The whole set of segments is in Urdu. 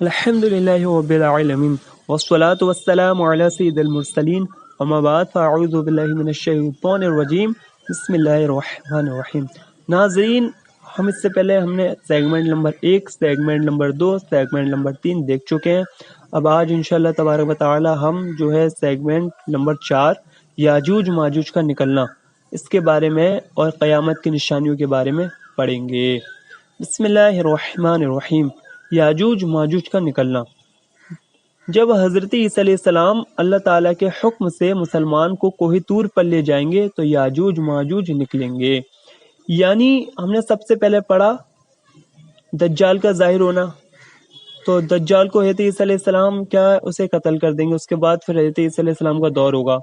الحمد للہ رب العالمین والصلاة والسلام علی سید المرسلین اما بعد فاعوذ باللہ من الشیطان الرجیم بسم اللہ الرحمن الرحیم۔ ناظرین، ہم اس سے پہلے ہم نے segment number 1، segment number 2، segment number 3 دیکھ چکے ہیں۔ اب آج انشاءاللہ تبارک و تعالی ہم جو ہے سیگمنٹ نمبر 4 یاجوج ماجوج کا نکلنا، اس کے بارے میں اور قیامت کی نشانیوں کے بارے میں پڑھیں گے۔ بسم اللہ الرحمن الرحیم۔ یاجوج ماجوج کا نکلنا۔ جب حضرت عیسیٰ علیہ السلام اللہ تعالیٰ کے حکم سے مسلمان کو کوہ طور پر لے جائیں گے تو یاجوج ماجوج نکلیں گے۔ یعنی ہم نے سب سے پہلے پڑھا دجال کا ظاہر ہونا، تو دجال کو حضرت عیسیٰ علیہ السلام کیا اسے قتل کر دیں گے، اس کے بعد پھر حضرت عیسیٰ علیہ السلام کا دور ہوگا۔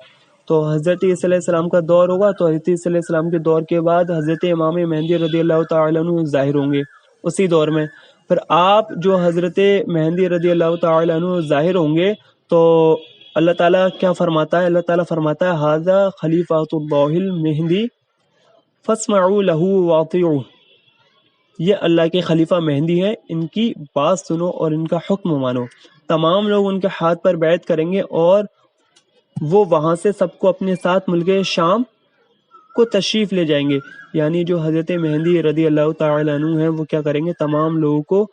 تو حضرت عیسیٰ علیہ السلام کا دور ہوگا تو حضرت عیسیٰ علیہ السلام کے دور کے بعد حضرت امام مہدی رضی اللہ تعالیٰ عنہ ظاہر ہوں گے اسی دور میں۔ پھر آپ جو حضرت مہدی رضی اللہ تعالیٰ عنہ ظاہر ہوں گے تو اللہ تعالیٰ کیا فرماتا ہے؟ اللہ تعالیٰ فرماتا ہے ھذا خلیفۃ اللہ المہدی فاسمعوا لہ واطیعوہ۔ یہ اللہ کے خلیفہ مہدی ہیں، ان کی بات سنو اور ان کا حکم مانو۔ تمام لوگ ان کے ہاتھ پر بیعت کریں گے اور وہ وہاں سے سب کو اپنے ساتھ ملک شام کو تشریف لے جائیں گے۔ یعنی جو حضرت مہدی رضی اللہ تعالی عنہ ہیں وہ کیا کریں گے؟ تمام لوگوں کو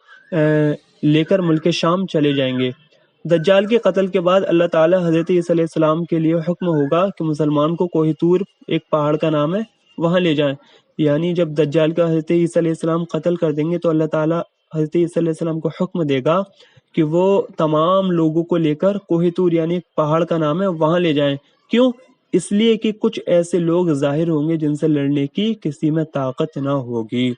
لے کر ملک شام چلے جائیں گے۔ دجال کے قتل کے بعد اللہ تعالی حضرت عیسیٰ علیہ السلام کے لیے حکم ہوگا کہ مسلمان کو کوہ طور، ایک پہاڑ کا نام ہے، وہاں لے جائیں۔ یعنی جب دجال کا حضرت عیسیٰ علیہ السلام قتل کر دیں گے تو اللہ تعالی حضرت عیسیٰ علیہ السلام کو حکم دے گا کہ وہ تمام لوگوں کو لے کر کوہ طور، یعنی ایک پہاڑ کا نام ہے، وہاں لے جائیں۔ کیوں؟ اس لیے کہ کچھ ایسے لوگ ظاہر ہوں گے جن سے لڑنے کی کسی میں طاقت نہ ہوگی،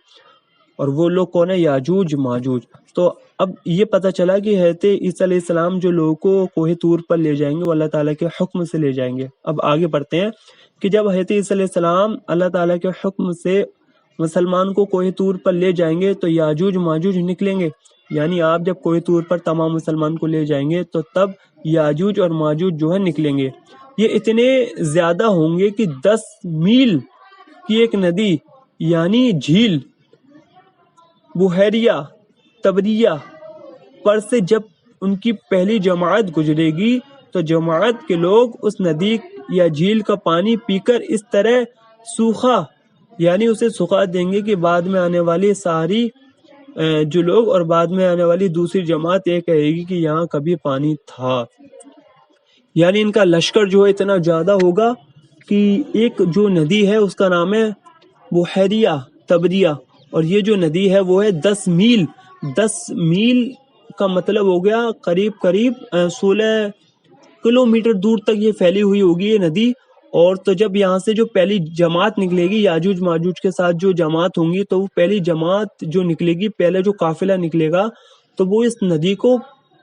اور وہ لوگ کون ہیں؟ یاجوج ماجوج۔ تو اب یہ پتہ چلا کہ حضرت عیسیٰ علیہ السلام جو لوگوں کو کوہ طور پر لے جائیں گے وہ اللہ تعالیٰ کے حکم سے لے جائیں گے۔ اب آگے بڑھتے ہیں کہ جب حضرت عیسیٰ علیہ السلام اللہ تعالیٰ کے حکم سے مسلمان کو کوہ طور پر لے جائیں گے تو یاجوج ماجوج نکلیں گے۔ یعنی آپ جب کوہ طور پر تمام مسلمان کو لے جائیں گے تو تب یاجوج اور ماجوج جو ہے نکلیں گے۔ یہ اتنے زیادہ ہوں گے کہ 10 میل کی ایک ندی یعنی جھیل بحیرہ تبریہ پر سے جب ان کی پہلی جماعت گزرے گی تو جماعت کے لوگ اس ندی یا جھیل کا پانی پی کر اس طرح سوکھا، یعنی اسے سکھا دیں گے کہ بعد میں آنے والی ساری جو لوگ اور بعد میں آنے والی دوسری جماعت یہ کہے گی کہ یہاں کبھی پانی تھا۔ یعنی ان کا لشکر جو ہے اتنا زیادہ ہوگا کہ ایک جو ندی ہے اس کا نام ہے بحیرہ تبریہ، اور یہ جو ندی ہے وہ ہے 10 میل۔ 10 میل کا مطلب ہو گیا قریب 16 کلومیٹر دور تک یہ پھیلی ہوئی ہوگی یہ ندی۔ اور تو جب یہاں سے جو پہلی جماعت نکلے گی یاجوج ماجوج کے ساتھ جو جماعت ہوں گی تو وہ پہلی جماعت جو نکلے گی، پہلے جو قافلہ نکلے گا تو وہ اس ندی کو،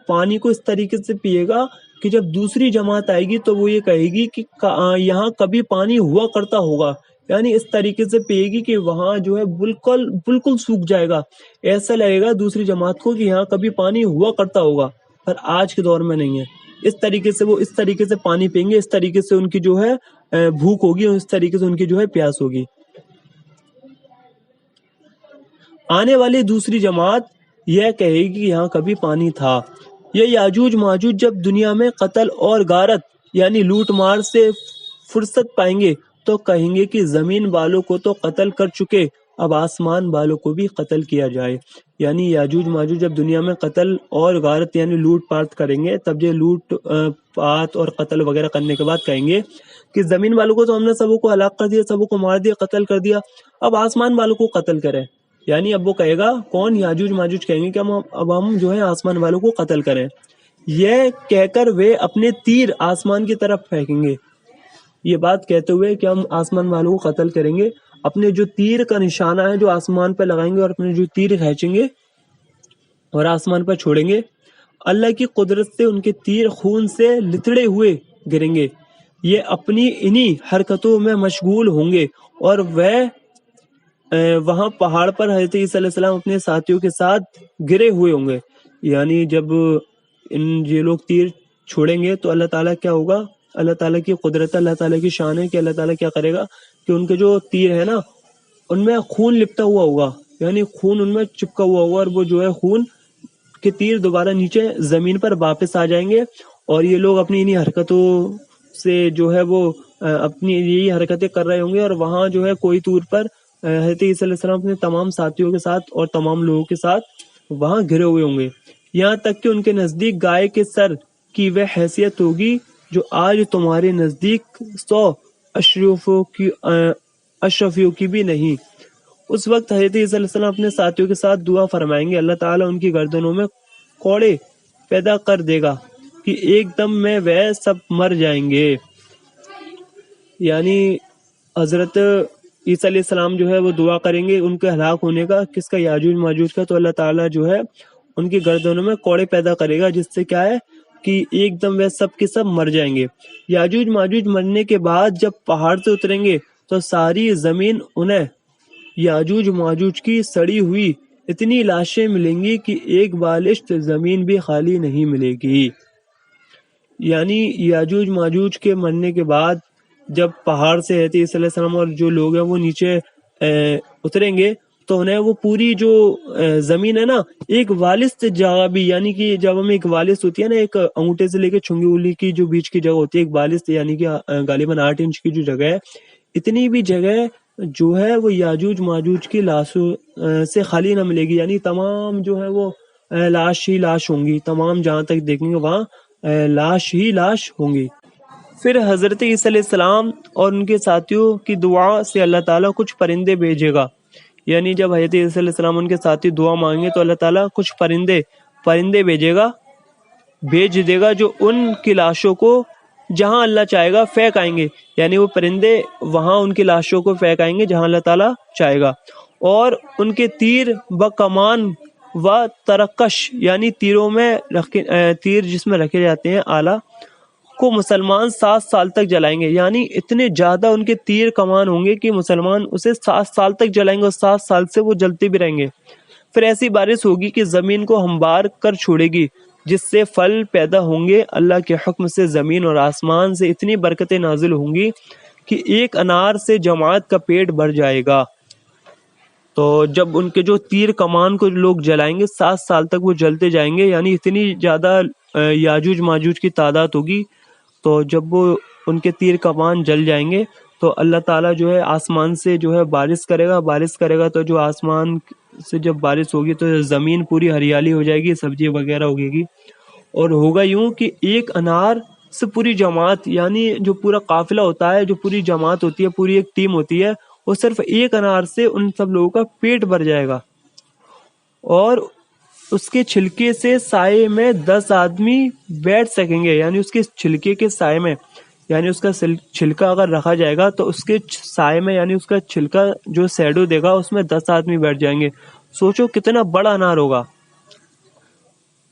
پانی کو اس طریقے سے پیے گا کہ جب دوسری جماعت آئے گی تو وہ یہ کہے گی کہ یہاں کبھی پانی ہوا کرتا ہوگا، یعنی اس طریقے سے پیے گی کہ وہاں جو ہے بالکل سوکھ جائے گا۔ ایسا لگے گا دوسری جماعت کو کہ یہاں کبھی پانی ہوا کرتا ہوگا، پر آج کے دور میں نہیں ہے۔ اس طریقے سے وہ اس طریقے سے پانی پئیں گے، اس طریقے سے ان کی جو ہے بھوک ہوگی اور اس طریقے سے ان کی جو ہے پیاس ہوگی۔ آنے والی دوسری جماعت یہ کہے گی کہ یہاں کبھی پانی تھا۔ یہ یاجوج ماجوج جب دنیا میں قتل اور غارت یعنی لوٹ مار سے فرصت پائیں گے تو کہیں گے کہ زمین والوں کو تو قتل کر چکے، اب آسمان والوں کو بھی قتل کیا جائے۔ یعنی یاجوج ماجوج جب دنیا میں قتل اور غارت یعنی لوٹ پاٹ کریں گے تب یہ لوٹ پات اور قتل وغیرہ کرنے کے بعد کہیں گے کہ زمین والوں کو تو ہم نے سبوں کو ہلاک کر دیا، سبوں کو مار دیا، قتل کر دیا، اب آسمان والوں کو قتل کریں۔ یعنی اب وہ کہے گا کون؟ یاجوج ماجوج کہیں گے کہ اب ہم جو ہے آسمان والوں کو قتل کریں۔ یہ کہہ کر وہ اپنے تیر آسمان کی طرف پھینکیں گے۔ یہ بات کہتے ہوئے کہ ہم آسمان والوں کو قتل کریں گے، اپنے جو تیر کا نشانہ ہے جو آسمان پہ لگائیں گے اور اپنے جو تیر کھینچیں گے اور آسمان پر چھوڑیں گے، اللہ کی قدرت سے ان کے تیر خون سے لتڑے ہوئے گریں گے۔ یہ اپنی انہی حرکتوں میں مشغول ہوں گے اور وہ وہاں پہاڑ پر حضرت عیسیٰ علیہ السلام اپنے ساتھیوں کے ساتھ گرے ہوئے ہوں گے۔ یعنی جب یہ لوگ تیر چھوڑیں گے تو اللہ تعالیٰ کیا ہوگا؟ اللہ تعالیٰ کی قدرت، اللہ تعالیٰ کی شان ہے کہ اللہ تعالیٰ کیا کرے گا کہ ان کے جو تیر ہے نا ان میں خون لپٹا ہوا ہوگا، یعنی خون ان میں چپکا ہوا ہوگا، اور وہ جو ہے خون کہ تیر دوبارہ نیچے زمین پر واپس آ جائیں گے، اور یہ لوگ اپنی انہی حرکتوں سے جو ہے وہ اپنی یہی حرکتیں کر رہے ہوں گے، اور وہاں جو ہے کوئی طور پر حضرت عیسیٰ علیہ السلام اپنے تمام ساتھیوں کے ساتھ اور تمام لوگوں کے ساتھ وہاں گھرے ہوئے ہوں گے، یہاں تک کہ ان کے نزدیک گائے کے سر کی وہ حیثیت ہوگی جو آج تمہارے نزدیک 100 اشرفیوں کی بھی نہیں۔ اس وقت حضرت عیسیٰ علیہ السلام اپنے ساتھیوں کے ساتھ دعا فرمائیں گے، اللہ تعالیٰ ان کی گردنوں میں کوڑے پیدا کر دے گا کہ ایک دم میں وہ سب مر جائیں گے۔ یعنی حضرت عیسیٰ علیہ السلام جو ہے وہ دعا کریں گے ان کے ہلاک ہونے کا، کس کا؟ یاجوج ماجوج کا، تو اللہ تعالیٰ جو ہے ان کی گردنوں میں کوڑے پیدا کرے گا، جس سے کیا ہے کہ ایک دم وہ سب کے سب مر جائیں گے۔ یاجوج ماجوج مرنے کے بعد جب پہاڑ سے اتریں گے تو ساری زمین انہیں یاجوج ماجوج کی سڑی ہوئی اتنی لاشیں ملیں گی کہ ایک بالشت زمین بھی خالی نہیں ملے گی۔ یعنی یاجوج ماجوج کے مرنے کے بعد جب پہاڑ سے حضرت عیسیٰ علیہ السلام اور جو لوگ ہیں وہ نیچے اتریں گے تو انہیں وہ پوری جو زمین ہے نا، ایک والست جگہ بھی، یعنی کہ جب ہمیں ایک والست ہوتی ہے نا، ایک انگوٹھے سے لے کے چھنگی انگلی کی جو بیچ کی جگہ ہوتی ہے، ایک والست یعنی کہ غالباً 8 انچ کی جو جگہ ہے، اتنی بھی جگہ جو ہے وہ یاجوج ماجوج کی لاشوں سے خالی نہ ملے گی، یعنی تمام جو ہے وہ لاش ہی لاش ہوں گی، تمام جہاں تک دیکھیں گے وہاں لاش ہی لاش ہوں گی۔ پھر حضرت عیسیٰ علیہ السلام اور ان کے ساتھیوں کی دعا سے اللہ تعالیٰ کچھ پرندے بھیجے گا، یعنی جب حضرت عیسیٰ علیہ السلام ان کے ساتھی دعا مانگیں تو اللہ تعالیٰ کچھ پرندے بھیج دے گا جو ان کی لاشوں کو جہاں اللہ چاہے گا پھینک آئیں گے، یعنی وہ پرندے وہاں ان کی لاشوں کو پھینک آئیں گے جہاں اللہ تعالیٰ چاہے گا، اور ان کے تیر و کمان و ترکش، یعنی تیروں میں تیر جس میں رکھے جاتے ہیں آلہ کو مسلمان 7 سال تک جلائیں گے، یعنی اتنے زیادہ ان کے تیر کمان ہوں گے کہ مسلمان اسے 7 سال تک جلائیں گے اور 7 سال سے وہ جلتے بھی رہیں گے۔ پھر ایسی بارش ہوگی کہ زمین کو ہموار کر چھوڑے گی، جس سے پھل پیدا ہوں گے، اللہ کے حکم سے زمین اور آسمان سے اتنی برکتیں نازل ہوں گی کہ ایک انار سے جماعت کا پیٹ بھر جائے گا۔ تو جب ان کے جو تیر کمان کو لوگ جلائیں گے 7 سال تک وہ جلتے جائیں گے، یعنی اتنی زیادہ یاجوج ماجوج کی تعداد ہوگی، تو جب وہ ان کے تیر کمان جل جائیں گے تو اللہ تعالیٰ جو ہے آسمان سے جو ہے بارش کرے گا تو جو آسمان سے جب بارش ہوگی تو زمین پوری ہریالی ہو جائے گی، سبزی وغیرہ ہوگی گی، اور ہوگا یوں کہ ایک انار سے پوری جماعت، یعنی جو پورا قافلہ ہوتا ہے، جو پوری جماعت ہوتی ہے، پوری ایک ٹیم ہوتی ہے، وہ صرف ایک انار سے ان سب لوگوں کا پیٹ بھر جائے گا، اور اس کے چھلکے سے سائے میں 10 آدمی بیٹھ سکیں گے، یعنی اس کے چھلکے کے سائے میں، یعنی اس کا چھلکا اگر رکھا جائے گا تو اس کے سائے میں، یعنی اس کا چھلکا جو سیڈو دے گا اس میں 10 آدمی بیٹھ جائیں گے۔ سوچو کتنا بڑا انار ہوگا۔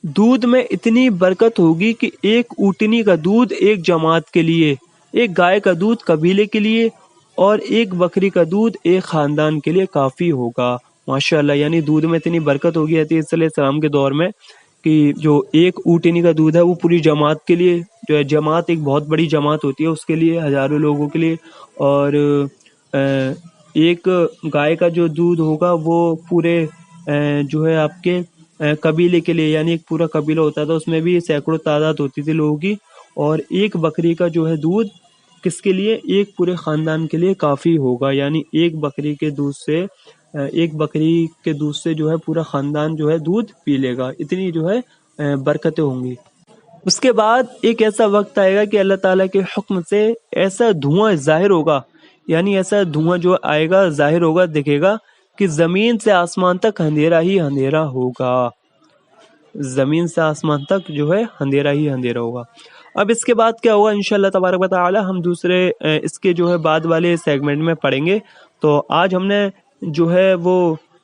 دودھ میں اتنی برکت ہوگی کہ ایک اونٹنی کا دودھ ایک جماعت کے لیے، ایک گائے کا دودھ قبیلے کے لیے، اور ایک بکری کا دودھ ایک خاندان کے لیے کافی ہوگا۔ ماشاءاللہ، یعنی دودھ میں اتنی برکت ہوگی حضرت عیسیٰ علیہ السلام کے دور میں کہ جو ایک اونٹنی کا دودھ ہے وہ پوری جماعت کے لیے، جو ہے جماعت ایک بہت بڑی جماعت ہوتی ہے اس کے لیے، ہزاروں لوگوں کے لیے، اور ایک گائے کا جو دودھ ہوگا وہ پورے جو ہے آپ کے قبیلے کے لیے، یعنی ایک پورا قبیلہ ہوتا تھا، اس میں بھی سینکڑوں تعداد ہوتی تھی لوگوں کی، اور ایک بکری کا جو ہے دودھ کس کے لیے؟ ایک پورے خاندان کے لیے کافی ہوگا، یعنی ایک بکری کے دودھ سے جو ہے پورا خاندان جو ہے دودھ پی لے گا، اتنی جو ہے برکتیں ہوں گی۔ اس کے بعد ایک ایسا وقت آئے گا کہ اللہ تعالیٰ کے حکم سے ایسا دھواں ظاہر ہوگا، یعنی ایسا دھواں جو آئے گا ظاہر ہوگا، دکھے گا کہ زمین سے آسمان تک اندھیرا ہی اندھیرا ہوگا، زمین سے آسمان تک جو ہے اندھیرا ہی اندھیرا ہوگا۔ اب اس کے بعد کیا ہوگا انشاءاللہ تبارک و تعالی ہم دوسرے اس کے جو ہے بعد والے سیگمنٹ میں پڑھیں گے۔ تو آج ہم نے جو ہے وہ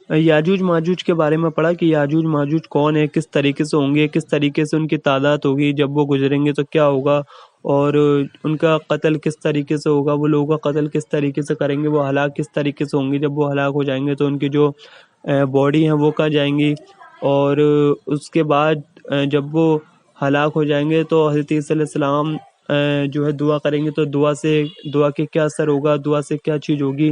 یاجوج ماجوج کے بارے میں پڑھا کہ یاجوج ماجوج کون ہے، کس طریقے سے ہوں گے، کس طریقے سے ان کی تعداد ہوگی، جب وہ گزریں گے تو کیا ہوگا، اور ان کا قتل کس طریقے سے ہوگا، وہ لوگوں کا قتل کس طریقے سے کریں گے، وہ ہلاک کس طریقے سے ہوں گے، جب وہ ہلاک ہو جائیں گے تو ان کی جو باڈی ہیں وہ کہاں جائیں گی، اور اس کے بعد جب وہ ہلاک ہو جائیں گے تو حضرت عیسیٰ علیہ السلام جو ہے دعا کریں گے تو دعا کے کیا اثر ہوگا، دعا سے کیا چیز ہوگی،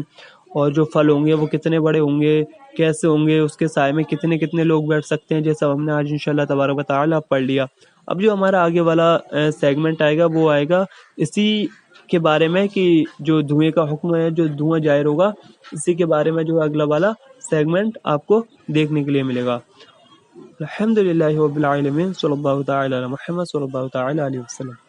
اور جو پھل ہوں گے وہ کتنے بڑے ہوں گے، کیسے ہوں گے، اس کے سائے میں کتنے کتنے لوگ بیٹھ سکتے ہیں، جیسا ہم نے آج انشاءاللہ تبارک و تعالیٰ پڑھ لیا۔ اب جو ہمارا آگے والا سیگمنٹ آئے گا وہ آئے گا اسی کے بارے میں کہ جو دھوئیں کا حکم ہے، جو دھواں ظاہر ہوگا، اسی کے بارے میں جو اگلا والا سیگمنٹ آپ کو دیکھنے کے لیے ملے گا۔ الحمدللہ رب العالمین، صلی اللہ تعالی علی محمد صلی اللہ تعالی علیہ وسلم۔